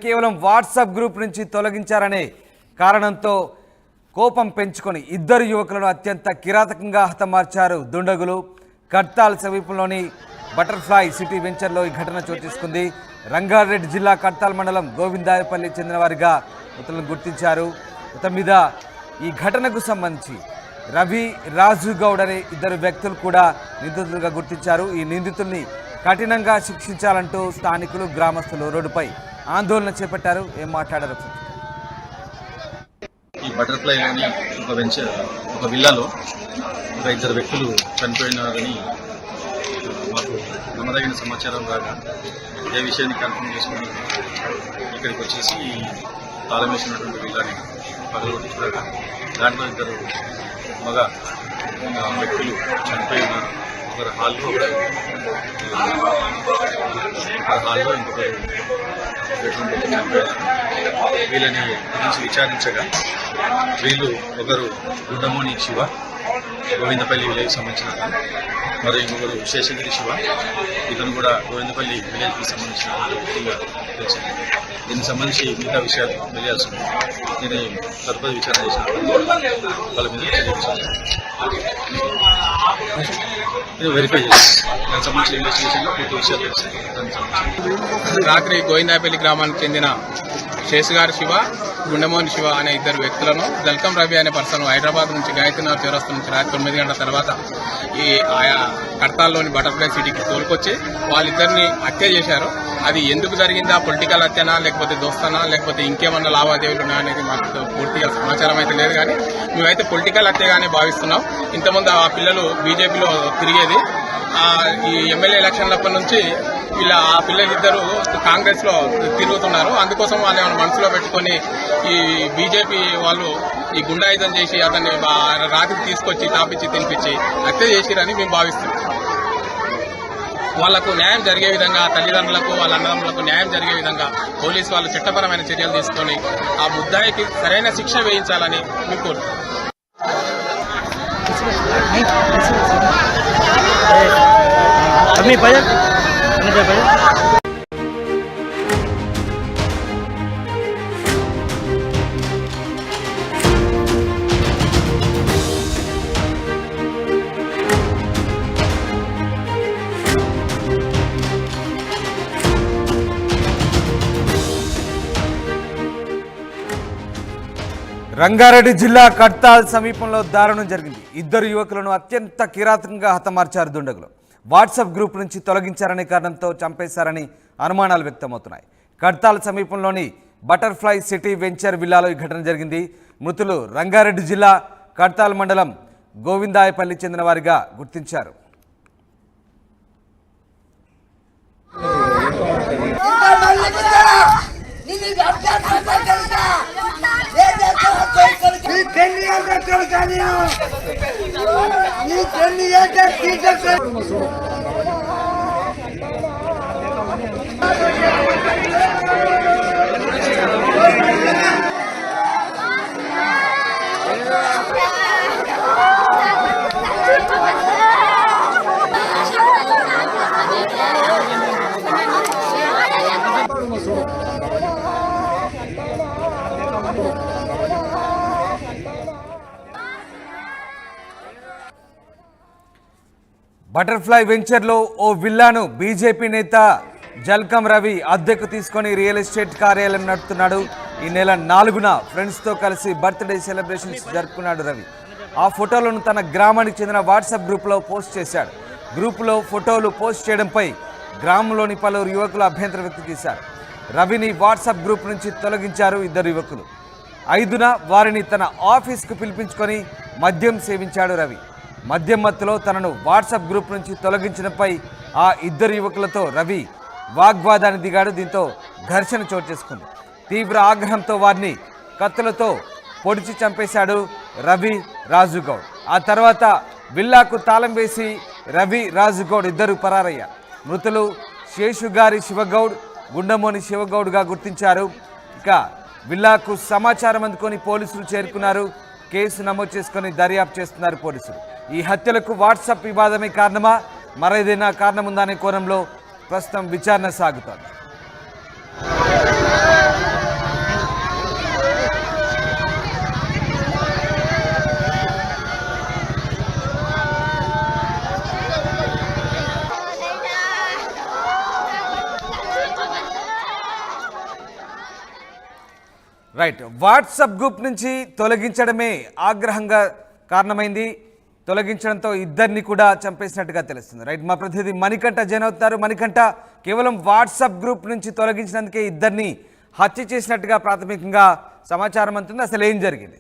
కేవలం WhatsApp group నుంచి తొలగించారనే కారణంతో కోపం పెంచుకొని ఇద్దరు యువకులను అత్యంత కిరాతకంగా హతమార్చారు దుండగులు. కడ్తాల్ సమీపంలోని బటర్ఫ్లై సిటీ వెంచర్లో ఈ ఘటన చోటు చేసుకుంది. రంగారెడ్డి జిల్లా కడ్తాల్ మండలం గోవిందాయపల్లి చెందిన వారిగా మృతులను గుర్తించారు. మొత్తం మీద ఈ ఘటనకు సంబంధించి రవి, రాజు గౌడ్ అనే ఇద్దరు వ్యక్తులు కూడా నిందితులుగా గుర్తించారు. ఈ నిందితుల్ని కఠినంగా శిక్షించాలంటూ స్థానికులు, గ్రామస్తులు రోడ్డుపై ఆందోళన చేపట్టారు. ఏం మాట్లాడారు? ఈ బటర్ఫ్లైలోని ఒక విల్లాలో ఒక ఇద్దరు వ్యక్తులు చనిపోయినారని మాకు నమ్మదగిన సమాచారం రాగా ఏ విషయాన్ని కన్ఫర్మ్ చేసుకుని ఇక్కడికి వచ్చేసి తాళం వేసినటువంటి విల్లాని పగలగొట్టి చూడగా దాంట్లో ఇద్దరు మగ వ్యక్తులు చనిపోయి ఉన్నారు. ఒకరు హాల్లో ఇంకొకరు వీళ్ళని గురించి విచారించగా వీళ్ళు ఒకరు గుండమోని శివ, గోవిందపల్లి విలేజ్కి సంబంధించిన మరి ఇంకొకరు శేషగిరి శివ, ఇతను కూడా గోవిందపల్లి విలేజ్కి సంబంధించిన వ్యక్తిగా తెలిసింది. దీనికి సంబంధించి మిగతా విషయాలు తెలియాల్సి ఉంది. నేను తదుపరి విచారణ చేసినప్పుడు వాళ్ళ మీద వెరిఫై చేస్తాను. దానికి సంబంధించిన ఇన్వెస్టిగేషన్లో పూర్తి విషయాలు తెలుస్తాయి. దానికి సంబంధించి రాత్రి గోవిందాపల్లి గ్రామానికి చెందిన శేషగారి శివ, గుండమోహన్ శివ అనే ఇద్దరు వ్యక్తులను జల్కం రవి అనే పర్సన్ హైదరాబాద్ నుంచి గాయత్రీనగర్ చౌరస్తా నుంచి రాత్రి 9 గంటల తర్వాత ఆయా కడ్తాల్లోని బటర్ఫ్లై సిటీకి తోలుకొచ్చి వాళ్ళిద్దరిని హత్య చేశారు. అది ఎందుకు జరిగిందా, పొలిటికల్ హత్యనా, లేకపోతే దోస్తానా, లేకపోతే ఇంకేమన్నా లావాదేవీలు ఉన్నాయా అనేది మాకు పూర్తిగా సమాచారం అయితే లేదు. కానీ మేమైతే పొలిటికల్ హత్యగానే భావిస్తున్నాం. ఇంతకుముందు ఆ పిల్లలు బీజేపీలో తిరిగేది. ఈ ఎమ్మెల్యే ఎలక్షన్లప్పటి నుంచి ఆ పిల్లలిద్దరూ కాంగ్రెస్ లో తిరుగుతున్నారు. అందుకోసం వాళ్ళు ఏమైనా మనసులో పెట్టుకుని ఈ బీజేపీ వాళ్ళు ఈ గుండాయుధం చేసి అతన్ని రాత్రికి తీసుకొచ్చి తాపించి తినిపించి హత్య చేసిరని మేము భావిస్తున్నాం. వాళ్లకు న్యాయం జరిగే విధంగా, తల్లిదండ్రులకు వాళ్ళ అన్నదమ్ములకు న్యాయం జరిగే విధంగా పోలీసు వాళ్ళు చట్టపరమైన చర్యలు తీసుకొని ఆ ముద్దాయికి సరైన శిక్ష వేయించాలని మేము కోరుతున్నాం. రంగారెడ్డి జిల్లా కడ్తాల్ సమీపంలో దారుణం జరిగింది. ఇద్దరు యువకులను అత్యంత కిరాతకంగా హతమార్చారు దుండగులు. వాట్సాప్ గ్రూప్ నుంచి తొలగించారనే కారణంతో చంపేశారని అనుమానాలు వ్యక్తమవుతున్నాయి. కడ్తాల్ సమీపంలోని బటర్ఫ్లై సిటీ వెంచర్ విల్లాలో ఈ ఘటన జరిగింది. మృతులు రంగారెడ్డి జిల్లా కడ్తాల్ మండలం గోవిందాయపల్లి చెందిన వారిగా గుర్తించారు. బటర్ఫ్లై వెంచర్లో ఓ విల్లాను బీజేపీ నేత జల్కం రవి అద్దెకు తీసుకొని రియల్ ఎస్టేట్ కార్యాలయం నడుపుతున్నాడు. ఈ నెల 4న ఫ్రెండ్స్తో కలిసి బర్త్డే సెలబ్రేషన్స్ జరుపుకున్నాడు రవి. ఆ ఫోటోలను తన గ్రామానికి చెందిన వాట్సాప్ గ్రూప్లో పోస్ట్ చేశాడు. గ్రూపులో ఫోటోలు పోస్ట్ చేయడంపై గ్రామంలోని పలువురు యువకులు అభ్యంతరం వ్యక్తం చేశారు. రవిని వాట్సాప్ గ్రూప్ నుంచి తొలగించారు ఇద్దరు యువకులు. 5న వారిని తన ఆఫీస్కు పిలిపించుకొని మద్యం సేవించాడు రవి. మద్యం మత్తులో తనను వాట్సాప్ గ్రూప్ నుంచి తొలగించడంపై ఆ ఇద్దరు యువకులతో రవి వాగ్వాదాన్ని దిగాడు. దీంతో ఘర్షణ చోటు చేసుకుంది. తీవ్ర ఆగ్రహంతో వారిని కత్తులతో పొడిచి చంపేశాడు రవి, రాజుగౌడ్. ఆ తర్వాత విల్లాకు తాళం వేసి రవి, రాజుగౌడ్ ఇద్దరు పరారయ్యారు. మృతులు శేషుగారి శివగౌడ్, గుండమోని శివగౌడ్గా గుర్తించారు. ఇక విల్లాకు సమాచారం అందుకొని పోలీసులు చేరుకున్నారు. కేసు నమోదు చేసుకొని దర్యాప్తు చేస్తున్నారు పోలీసులు. ఈ హత్యలకు వాట్సాప్ వివాదమే కారణమా, మరేదైనా కారణం ఉందనే కోణంలో ప్రస్తుతం విచారణ సాగుతోంది. రైట్, వాట్సాప్ గ్రూప్ నుంచి తొలగించడమే ఆగ్రహంగా కారణమైంది. తొలగించడంతో ఇద్దరిని కూడా చంపేసినట్టుగా తెలుస్తుంది. రైట్, మా ప్రతినిధి మణికంఠ జైన్ అవుతారు. మణికంఠ, కేవలం వాట్సాప్ గ్రూప్ నుంచి తొలగించినందుకే ఇద్దరిని హత్య చేసినట్టుగా ప్రాథమికంగా సమాచారం అంటుంది. అసలు ఏం జరిగింది?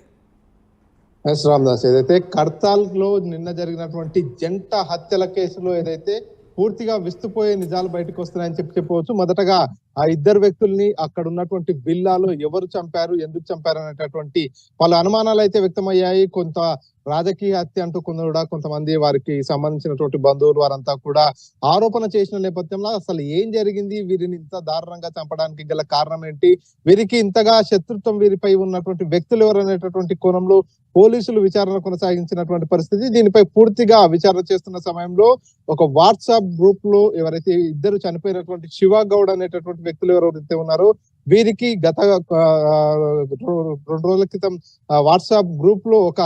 రామదాస్, ఏదైతే కడతాల్ లో నిన్న జరిగినటువంటి జంట హత్యల కేసులో ఏదైతే పూర్తిగా విస్తుపోయే నిజాలు బయటకు వస్తున్నాయని చెప్పవచ్చు. మొదటగా ఆ ఇద్దరు వ్యక్తుల్ని అక్కడ ఉన్నటువంటి విల్లాలో ఎవరు చంపారు, ఎందుకు చంపారు అనేటటువంటి పలు అనుమానాలు అయితే వ్యక్తమయ్యాయి. కొంత రాజకీయ హత్య అంటూ కూడా కొంతమంది వారికి సంబంధించినటువంటి బంధువులు వారంతా కూడా ఆరోపణ చేసిన నేపథ్యంలో అసలు ఏం జరిగింది, వీరిని ఇంత దారుణంగా చంపడానికి గల కారణం ఏంటి, వీరికి ఇంతగా శత్రుత్వం వీరిపై ఉన్నటువంటి వ్యక్తులు ఎవరు అనేటటువంటి కోణంలో పోలీసులు విచారణ కొనసాగించినటువంటి పరిస్థితి. దీనిపై పూర్తిగా విచారణ చేస్తున్న సమయంలో ఒక వాట్సాప్ గ్రూప్ లో ఎవరైతే ఇద్దరు చనిపోయినటువంటి శివ గౌడ్ అనేటటువంటి వ్యక్తులు ఎవరైతే ఉన్నారో వీరికి గత 2 రోజుల క్రితం వాట్సాప్ గ్రూప్ లో ఒక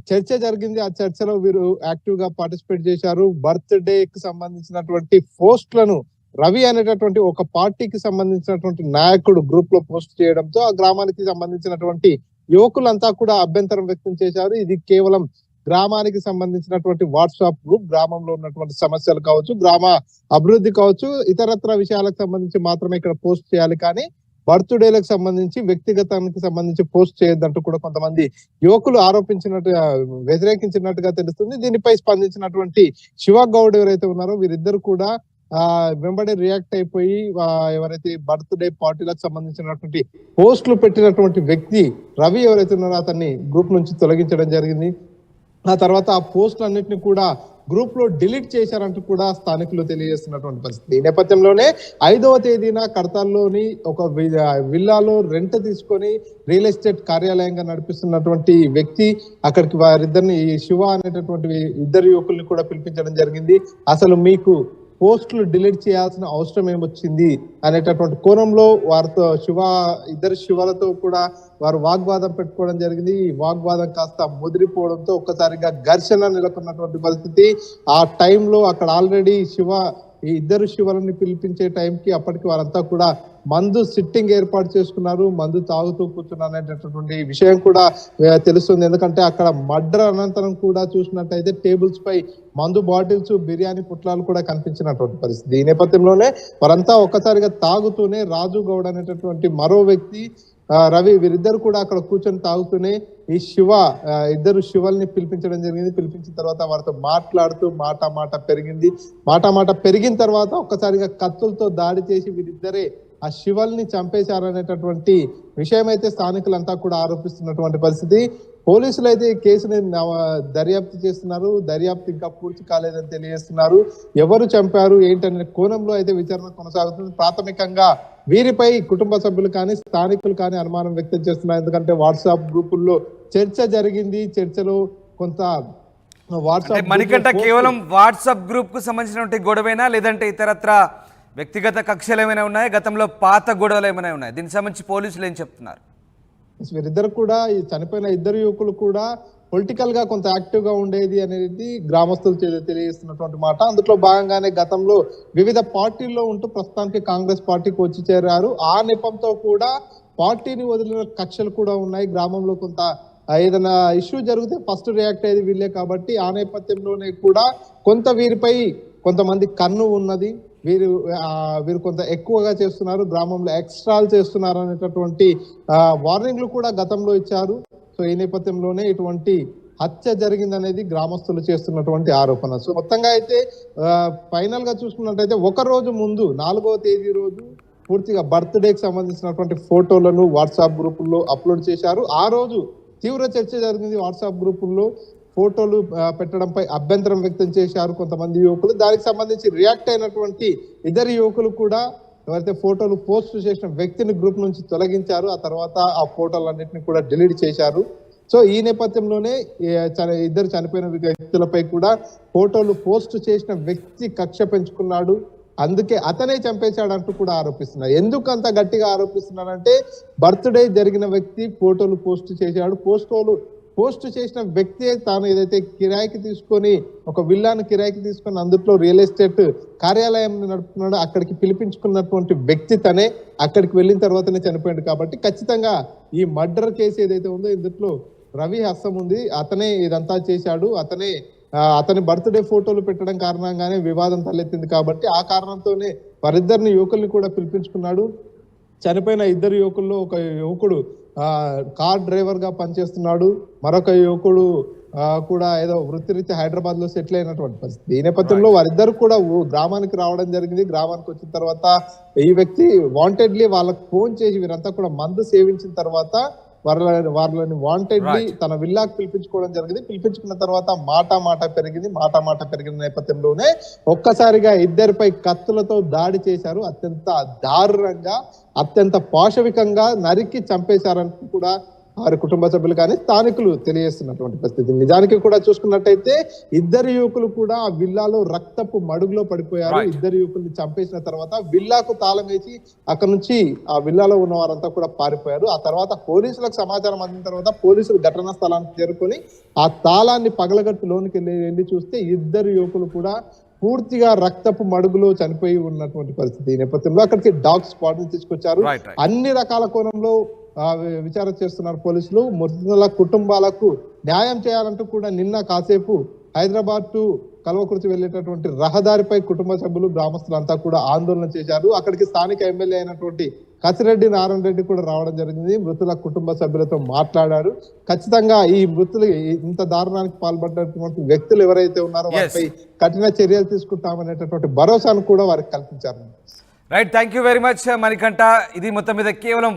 చర్చ జరిగింది. ఆ చర్చలో వీరు యాక్టివ్ గా పార్టిసిపేట్ చేశారు. బర్త్డే కి సంబంధించినటువంటి పోస్ట్లను రవి అనేటటువంటి ఒక పార్టీకి సంబంధించినటువంటి నాయకుడు గ్రూప్ లో పోస్ట్ చేయడంతో ఆ గ్రామానికి సంబంధించినటువంటి యువకులంతా కూడా అభ్యంతరం వ్యక్తం చేశారు. ఇది కేవలం గ్రామానికి సంబంధించినటువంటి వాట్సాప్ గ్రూప్, గ్రామంలో ఉన్నటువంటి సమస్యలు కావచ్చు, గ్రామ అభివృద్ధి కావచ్చు, ఇతరత్ర విషయాలకు సంబంధించి మాత్రమే ఇక్కడ పోస్ట్ చేయాలి, కానీ బర్త్డేలకు సంబంధించి వ్యక్తిగతానికి సంబంధించి పోస్ట్ చేయొద్దంటూ కూడా కొంతమంది యువకులు ఆరోపించినట్టుగా వ్యతిరేకించినట్టుగా తెలుస్తుంది. దీనిపై స్పందించినటువంటి శివ గౌడ్ ఎవరైతే ఉన్నారో వీరిద్దరు కూడా వెంబడే రియాక్ట్ అయిపోయి ఎవరైతే బర్త్డే పార్టీలకు సంబంధించినటువంటి పోస్టులు పెట్టినటువంటి వ్యక్తి రవి ఎవరైతే ఉన్నారో అతన్ని గ్రూప్ నుంచి తొలగించడం జరిగింది. ఆ తర్వాత ఆ పోస్టులన్నింటినీ కూడా గ్రూప్ లో డిలీట్ చేశారంటూ కూడా స్థానికులు తెలియజేస్తున్నటువంటి పరిస్థితి. ఈ నేపథ్యంలోనే 5వ తేదీన కడతాల్లోని ఒక విల్లాలో రెంట్ తీసుకొని రియల్ ఎస్టేట్ కార్యాలయంగా నడిపిస్తున్నటువంటి వ్యక్తి అక్కడికి వారిద్దరిని శివ అనేటటువంటి ఇద్దరు యువకుల్ని కూడా పిలిపించడం జరిగింది. అసలు మీకు పోస్టులు డిలీట్ చేయాల్సిన అవసరం ఏమొచ్చింది అనేటటువంటి కోణంలో వారితో ఇద్దరు శివలతో కూడా వారు వాగ్వాదం పెట్టుకోవడం జరిగింది. ఈ వాగ్వాదం కాస్త ముదిరిపోవడంతో ఒక్కసారిగా ఘర్షణ నెలకొన్నటువంటి పరిస్థితి. ఆ టైంలో అక్కడ ఆల్రెడీ ఈ ఇద్దరు శివలని పిలిపించే టైంకి అప్పటికి వారంతా కూడా మందు సిట్టింగ్ ఏర్పాటు చేసుకున్నారు, మందు తాగుతూ కూర్చున్నారు అనేటటువంటి విషయం కూడా తెలుస్తుంది. ఎందుకంటే అక్కడ మర్డర్ అనంతరం కూడా చూసినట్టయితే టేబుల్స్ పై మందు బాటిల్స్, బిర్యానీ పుట్లాలు కూడా కనిపించినటువంటి పరిస్థితి. ఈ నేపథ్యంలోనే వారంతా ఒక్కసారిగా తాగుతూనే రాజు గౌడ్ అనేటటువంటి మరో వ్యక్తి, రవి, వీరిద్దరు కూడా అక్కడ కూర్చొని తాగుతూనే ఈ ఇద్దరు శివల్ని పిలిపించడం జరిగింది. పిలిపించిన తర్వాత వారితో మాట్లాడుతూ మాట పెరిగిన తర్వాత ఒక్కసారిగా కత్తులతో దాడి చేసి వీరిద్దరే ఆ శివల్ని చంపేశారనేటటువంటి విషయం అయితే స్థానికులంతా కూడా ఆరోపిస్తున్నటువంటి పరిస్థితి. పోలీసులు అయితే ఈ కేసుని దర్యాప్తు చేస్తున్నారు. దర్యాప్తు ఇంకా పూర్తి కాలేదని తెలియజేస్తున్నారు. ఎవరు చంపారు ఏంటనే కోణంలో అయితే విచారణ కొనసాగుతుంది. ప్రాథమికంగా వీరిపై కుటుంబ సభ్యులు కానీ స్థానికులు కానీ అనుమానం వ్యక్తం చేస్తున్నారు. ఎందుకంటే వాట్సాప్ గ్రూపుల్లో చర్చ జరిగింది. చర్చలో కొంత వాట్సాప్ మణికంఠ కేవలం వాట్సాప్ గ్రూప్ కు సంబంధించినటువంటి గొడవేనా, లేదంటే ఇతరత్ర వ్యక్తిగత కక్షలు ఏమైనా ఉన్నాయా, గతంలో పాత గొడవలు ఏమైనా ఉన్నాయి? దీనికి సంబంధించి పోలీసులు ఏం చెప్తున్నారు? వీరిద్దరు కూడా ఈ చనిపోయిన ఇద్దరు యువకులు కూడా పొలిటికల్ గా కొంత యాక్టివ్ గా ఉండేది అనేది గ్రామస్తులు తెలియజేస్తున్నటువంటి మాట. అందులో భాగంగానే గతంలో వివిధ పార్టీల్లో ఉంటూ ప్రస్తుతానికి కాంగ్రెస్ పార్టీకి వచ్చి చేరారు. ఆ నెపంతో కూడా పార్టీని వదిలిన కక్షలు కూడా ఉన్నాయి. గ్రామంలో కొంత ఏదైనా ఇష్యూ జరిగితే ఫస్ట్ రియాక్ట్ అయ్యేది వీళ్ళే కాబట్టి ఆ నేపథ్యంలోనే కూడా కొంత వీరిపై కొంతమంది కన్ను ఉన్నది. వీరు కొంత ఎక్కువగా చేస్తున్నారు, గ్రామంలో ఎక్స్ట్రాలు చేస్తున్నారు అనేటటువంటి వార్నింగ్లు కూడా గతంలో ఇచ్చారు. సో ఈ నేపథ్యంలోనే ఇటువంటి హత్య జరిగిందనేది గ్రామస్తులు చేస్తున్నటువంటి ఆరోపణ. సో మొత్తంగా అయితే ఫైనల్ గా చూసుకున్నట్టయితే ఒక రోజు ముందు 4వ తేదీ రోజు పూర్తిగా బర్త్డేకి సంబంధించినటువంటి ఫోటోలను వాట్సాప్ గ్రూపుల్లో అప్లోడ్ చేశారు. ఆ రోజు తీవ్ర చర్చ జరిగింది. వాట్సాప్ గ్రూపుల్లో ఫోటోలు పెట్టడంపై అభ్యంతరం వ్యక్తం చేశారు కొంతమంది యువకులు. దానికి సంబంధించి రియాక్ట్ అయినటువంటి ఇద్దరు యువకులు కూడా ఎవరైతే ఫోటోలు పోస్ట్ చేసిన వ్యక్తిని గ్రూప్ నుంచి తొలగించారు. ఆ తర్వాత ఆ ఫోటోలన్నింటినీ కూడా డిలీట్ చేశారు. సో ఈ నేపథ్యంలోనే ఇద్దరు చనిపోయిన వ్యక్తులపై కూడా ఫోటోలు పోస్ట్ చేసిన వ్యక్తి కక్ష పెంచుకున్నాడు. అందుకే అతనే చంపేశాడంటూ కూడా ఆరోపిస్తున్నారు. ఎందుకు అంత గట్టిగా ఆరోపిస్తున్నారంటే బర్త్డే జరిగిన వ్యక్తి ఫోటోలు పోస్ట్ చేశాడు. పోస్ట్ చేసిన వ్యక్తి తాను ఏదైతే కిరాయికి తీసుకొని ఒక విల్లాను కిరాయికి తీసుకొని అందులో రియల్ ఎస్టేట్ కార్యాలయం నడుపుతున్నాడో అక్కడికి పిలిపించుకున్నటువంటి వ్యక్తి తనే. అక్కడికి వెళ్ళిన తర్వాతనే చనిపోయాడు. కాబట్టి ఖచ్చితంగా ఈ మర్డర్ కేసు ఏదైతే ఉందో ఇందులో రవి హస్తం ఉంది. అతనే ఇదంతా చేశాడు. అతని బర్త్డే ఫోటోలు పెట్టడం కారణంగానే వివాదం తలెత్తింది. కాబట్టి ఆ కారణంతోనే వారిద్దరిని యువకుల్ని కూడా పిలిపించుకున్నాడు. చనిపోయిన ఇద్దరు యువకుల్లో ఒక యువకుడు కార్ డ్రైవర్ గా పనిచేస్తున్నాడు. మరొక యువకుడు కూడా ఏదో వృత్తిరీత్యా హైదరాబాద్ లో సెటిల్ అయినటువంటి పరిస్థితి. ఈ నేపథ్యంలో వారిద్దరు కూడా గ్రామానికి రావడం జరిగింది. గ్రామానికి వచ్చిన తర్వాత ఈ వ్యక్తి వాంటెడ్లీ వాళ్ళకు ఫోన్ చేసి వీరంతా కూడా మందు సేవించిన తర్వాత వాళ్ళని వాంటెడ్లీ తన విల్లాకు పిలిపించుకోవడం జరిగింది. పిలిపించుకున్న తర్వాత మాట పెరిగిన నేపథ్యంలోనే ఒక్కసారిగా ఇద్దరిపై కత్తులతో దాడి చేశారు. అత్యంత దారుణంగా అత్యంత పాశవికంగా నరికి చంపేశారంటూ కూడా వారి కుటుంబ సభ్యులు కానీ స్థానికులు తెలియజేస్తున్నటువంటి పరిస్థితి. నిజానికి కూడా చూసుకున్నట్టయితే ఇద్దరు యువకులు కూడా ఆ విల్లాలో రక్తపు మడుగులో పడిపోయారు. ఇద్దరు యువకుల్ని చంపేసిన తర్వాత విల్లాకు తాళం వేసి అక్కడ నుంచి ఆ విల్లాలో ఉన్న వారంతా కూడా పారిపోయారు. ఆ తర్వాత పోలీసులకు సమాచారం అందిన తర్వాత పోలీసులు ఘటనా స్థలానికి చేరుకొని ఆ తాళాన్ని పగలగట్టు లోనికి వెళ్ళి చూస్తే ఇద్దరు యువకులు కూడా పూర్తిగా రక్తపు మడుగులో చనిపోయి ఉన్నటువంటి పరిస్థితి. ఈ నేపథ్యంలో అక్కడికి డాగ్ స్క్వాడ్ ని తీసుకొచ్చారు. అన్ని రకాల కోణంలో విచారణ చేస్తున్నారు పోలీసులు. మృతుల కుటుంబాలకు న్యాయం చేయాలంటూ కూడా నిన్న కాసేపు హైదరాబాద్ టు కల్వకుర్తి వెళ్లేటటువంటి రహదారిపై కుటుంబ సభ్యులు గ్రామస్తులంతా కూడా ఆందోళన చేశారు. అక్కడికి స్థానిక ఎమ్మెల్యే అయినటువంటి కసిరెడ్డి నారాయణ రెడ్డి కూడా రావడం జరిగింది. మృతుల కుటుంబ సభ్యులతో మాట్లాడారు. ఖచ్చితంగా ఈ మృతులు ఇంత దారుణానికి పాల్పడినటువంటి వ్యక్తులు ఎవరైతే ఉన్నారో వారిపై కఠిన చర్యలు తీసుకుంటామనేటటువంటి భరోసాను కూడా వారికి కల్పించారు. Right, thank you very much Manikanta. ఇది మొత్తం మీద కేవలం